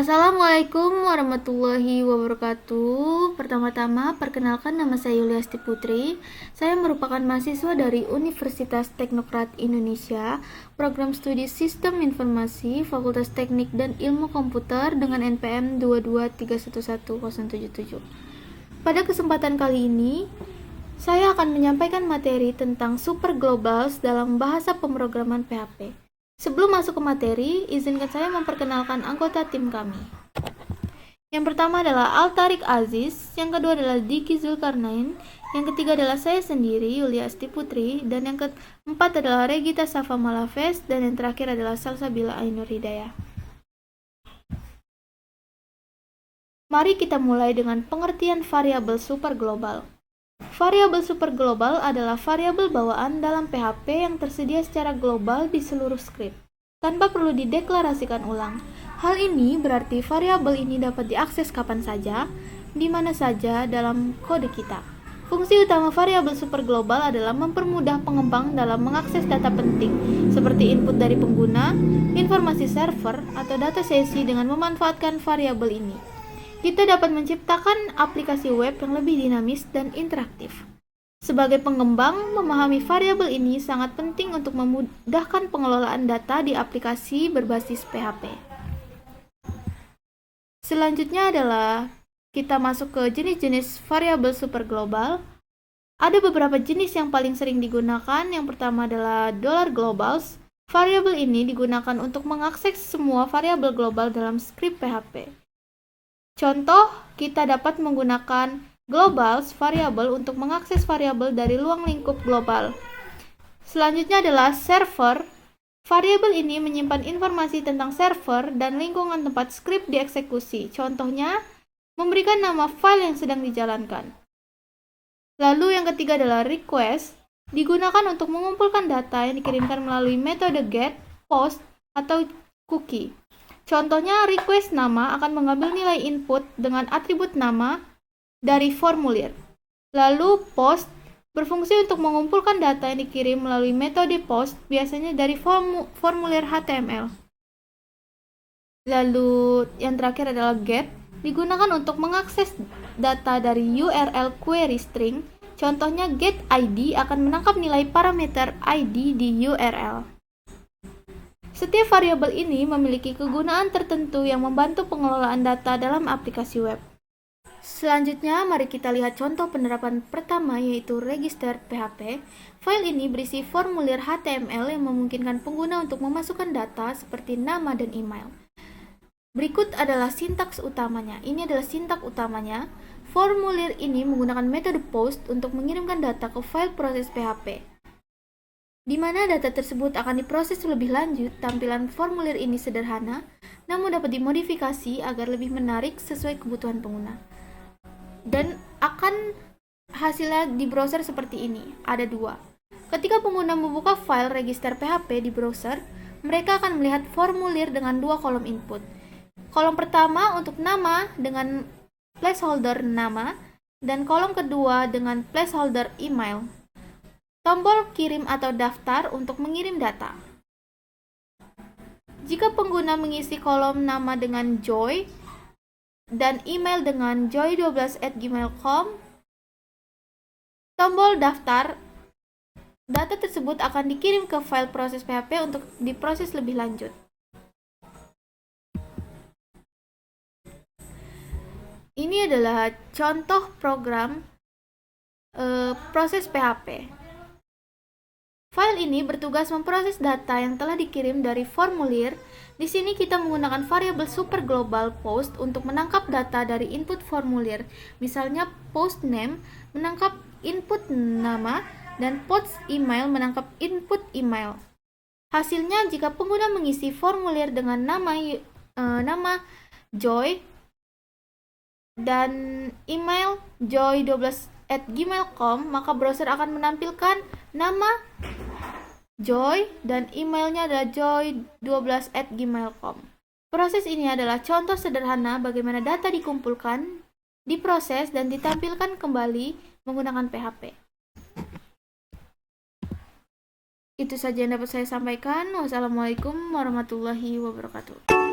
Assalamualaikum warahmatullahi wabarakatuh. Pertama-tama, perkenalkan nama saya Yuliasti Putri. Saya merupakan mahasiswa dari Universitas Teknokrat Indonesia, Program Studi Sistem Informasi, Fakultas Teknik dan Ilmu Komputer dengan NPM 223111077. Pada kesempatan kali ini, saya akan menyampaikan materi tentang super globals dalam bahasa pemrograman PHP. Sebelum masuk ke materi, izinkan saya memperkenalkan anggota tim kami. Yang pertama adalah Altarik Aziz, yang kedua adalah Diki Zulkarnain, yang ketiga adalah saya sendiri, Yuliasti Putri, dan yang keempat adalah Regita Safa Malaves, dan yang terakhir adalah Salsabila Ainur Hidayah. Mari kita mulai dengan pengertian variabel super global. Variabel super global adalah variabel bawaan dalam PHP yang tersedia secara global di seluruh skrip, tanpa perlu dideklarasikan ulang. Hal ini berarti variabel ini dapat diakses kapan saja, di mana saja dalam kode kita. Fungsi utama variabel super global adalah mempermudah pengembang dalam mengakses data penting, seperti input dari pengguna, informasi server, atau data sesi dengan memanfaatkan variabel ini. Kita dapat menciptakan aplikasi web yang lebih dinamis dan interaktif. Sebagai pengembang, memahami variabel ini sangat penting untuk memudahkan pengelolaan data di aplikasi berbasis PHP. Selanjutnya adalah kita masuk ke jenis-jenis variabel super global. Ada beberapa jenis yang paling sering digunakan. Yang pertama adalah $globals. Variabel ini digunakan untuk mengakses semua variabel global dalam skrip PHP. Contoh, kita dapat menggunakan globals variabel untuk mengakses variabel dari ruang lingkup global. Selanjutnya adalah server. Variabel ini menyimpan informasi tentang server dan lingkungan tempat skrip dieksekusi. Contohnya, memberikan nama file yang sedang dijalankan. Lalu yang ketiga adalah request. Digunakan untuk mengumpulkan data yang dikirimkan melalui metode get, post, atau cookie. Contohnya, request nama akan mengambil nilai input dengan atribut nama dari formulir. Lalu, post berfungsi untuk mengumpulkan data yang dikirim melalui metode post, biasanya dari formulir HTML. Lalu, yang terakhir adalah get, digunakan untuk mengakses data dari URL query string. Contohnya, get ID akan menangkap nilai parameter ID di URL. Setiap variabel ini memiliki kegunaan tertentu yang membantu pengelolaan data dalam aplikasi web. Selanjutnya, mari kita lihat contoh penerapan pertama, yaitu register PHP. File ini berisi formulir HTML yang memungkinkan pengguna untuk memasukkan data seperti nama dan email. Berikut adalah sintaks utamanya. Ini adalah sintaks utamanya. Formulir ini menggunakan metode post untuk mengirimkan data ke file proses PHP. Di mana data tersebut akan diproses lebih lanjut. Tampilan formulir ini sederhana, namun dapat dimodifikasi agar lebih menarik sesuai kebutuhan pengguna. Dan akan hasilnya di browser seperti ini, ada dua. Ketika pengguna membuka file register PHP di browser, mereka akan melihat formulir dengan dua kolom input. Kolom pertama untuk nama dengan placeholder nama, dan kolom kedua dengan placeholder email. Tombol kirim atau daftar untuk mengirim data. Jika pengguna mengisi kolom nama dengan joy dan email dengan joy12@gmail.com, tombol daftar, data tersebut akan dikirim ke file proses PHP untuk diproses lebih lanjut. Ini adalah contoh program proses PHP. File ini bertugas memproses data yang telah dikirim dari formulir. Di sini kita menggunakan variabel super global post untuk menangkap data dari input formulir. Misalnya post name menangkap input nama dan post email menangkap input email. Hasilnya, jika pengguna mengisi formulir dengan nama Joy dan email joy12@gmail.com, maka browser akan menampilkan nama Joy dan emailnya adalah joy12@gmail.com. Proses ini adalah contoh sederhana bagaimana data dikumpulkan, diproses, dan ditampilkan kembali menggunakan PHP. Itu saja yang dapat saya sampaikan. Wassalamualaikum warahmatullahi wabarakatuh.